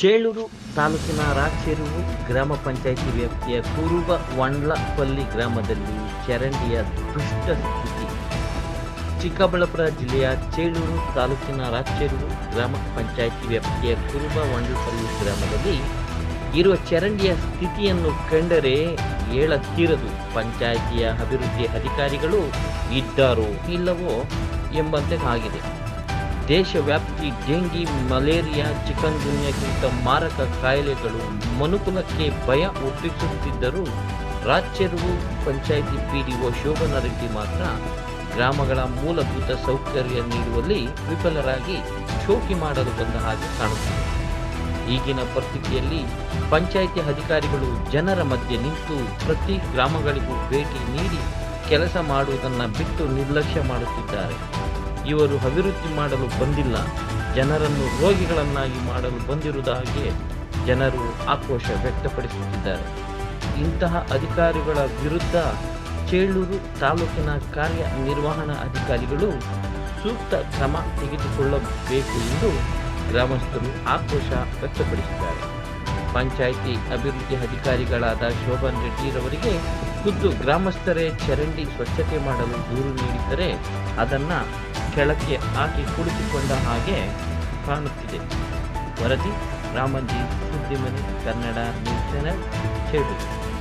ಚೇಳೂರು ತಾಲೂಕಿನ ರಾಚೆರುವು ಗ್ರಾಮ ಪಂಚಾಯಿತಿ ವ್ಯಾಪ್ತಿಯ ಕುರುಬವಂಡ್ಲಪಲ್ಲಿ ಗ್ರಾಮದಲ್ಲಿ ಚರಂಡಿಯ ದುಷ್ಟ ಸ್ಥಿತಿ. ಚಿಕ್ಕಬಳ್ಳಾಪುರ ಜಿಲ್ಲೆಯ ಚೇಳೂರು ತಾಲೂಕಿನ ರಾಚೆರುವು ಗ್ರಾಮ ಪಂಚಾಯಿತಿ ವ್ಯಾಪ್ತಿಯ ಕುರುಬವಂಡ್ಲಪಲ್ಲಿ ಗ್ರಾಮದಲ್ಲಿ ಇರುವ ಚರಂಡಿಯ ಸ್ಥಿತಿಯನ್ನು ಕಂಡರೆ ಹೇಳತೀರದು. ಪಂಚಾಯಿತಿಯ ಅಭಿವೃದ್ಧಿ ಅಧಿಕಾರಿಗಳು ಇದ್ದಾರೋ ಇಲ್ಲವೋ ಎಂಬಂತೆ ಆಗಿದೆ. ದೇಶವ್ಯಾಪಿ ಡೆಂಗಿ, ಮಲೇರಿಯಾ, ಚಿಕನ್ಗುನ್ಯಾಗಿಂತ ಮಾರಕ ಕಾಯಿಲೆಗಳು ಮನುಕುಲಕ್ಕೆ ಭಯ ಹುಟ್ಟಿಸುತ್ತಿದ್ದರೂ ರಾಚೆರುವು ಪಂಚಾಯಿತಿ ಪಿಡಿಒ ಶೋಭನಾ ರೆಡ್ಡಿ ಮಾತ್ರ ಗ್ರಾಮಗಳ ಮೂಲಭೂತ ಸೌಕರ್ಯ ನೀಡುವಲ್ಲಿ ವಿಫಲರಾಗಿ ಶೋಕಿ ಮಾಡಲು ಬಂದ ಹಾಗೆ ಕಾಣುತ್ತಿದೆ. ಈಗಿನ ಪರಿಸ್ಥಿತಿಯಲ್ಲಿ ಪಂಚಾಯಿತಿ ಅಧಿಕಾರಿಗಳು ಜನರ ಮಧ್ಯೆ ನಿಂತು ಪ್ರತಿ ಗ್ರಾಮಗಳಿಗೂ ಭೇಟಿ ನೀಡಿ ಕೆಲಸ ಮಾಡುವುದನ್ನು ಬಿಟ್ಟು ನಿರ್ಲಕ್ಷ್ಯ ಮಾಡುತ್ತಿದ್ದಾರೆ. ಇವರು ಅಭಿವೃದ್ಧಿ ಮಾಡಲು ಬಂದಿಲ್ಲ, ಜನರನ್ನು ರೋಗಿಗಳನ್ನಾಗಿ ಮಾಡಲು ಬಂದಿರುವುದಾಗಿ ಜನರು ಆಕ್ರೋಶ ವ್ಯಕ್ತಪಡಿಸುತ್ತಿದ್ದಾರೆ. ಇಂತಹ ಅಧಿಕಾರಿಗಳ ವಿರುದ್ಧ ಚೇಳೂರು ತಾಲೂಕಿನ ಕಾರ್ಯನಿರ್ವಹಣಾ ಅಧಿಕಾರಿಗಳು ಸೂಕ್ತ ಕ್ರಮ ತೆಗೆದುಕೊಳ್ಳಬೇಕು ಎಂದು ಗ್ರಾಮಸ್ಥರು ಆಕ್ರೋಶ ವ್ಯಕ್ತಪಡಿಸಿದ್ದಾರೆ. ಪಂಚಾಯಿತಿ ಅಭಿವೃದ್ಧಿ ಅಧಿಕಾರಿಗಳಾದ ಶೋಭನ್ ರೆಡ್ಡಿರವರಿಗೆ ಖುದ್ದು ಗ್ರಾಮಸ್ಥರೇ ಚರಂಡಿ ಸ್ವಚ್ಛತೆ ಮಾಡಲು ದೂರು ನೀಡಿದ್ದರೆ ಅದನ್ನು ಕೆಳಕ್ಕೆ ಹಾಕಿ ಕುಳಿತುಕೊಂಡ ಹಾಗೆ ಕಾಣುತ್ತಿದೆ. ವರದಿ ರಾಮಂಜಿ, ಸುದ್ದಿಮನೆ, ಕನ್ನಡ ನ್ಯೂಸ್ ಚಾನೆಲ್, ಚೇಳೂರು.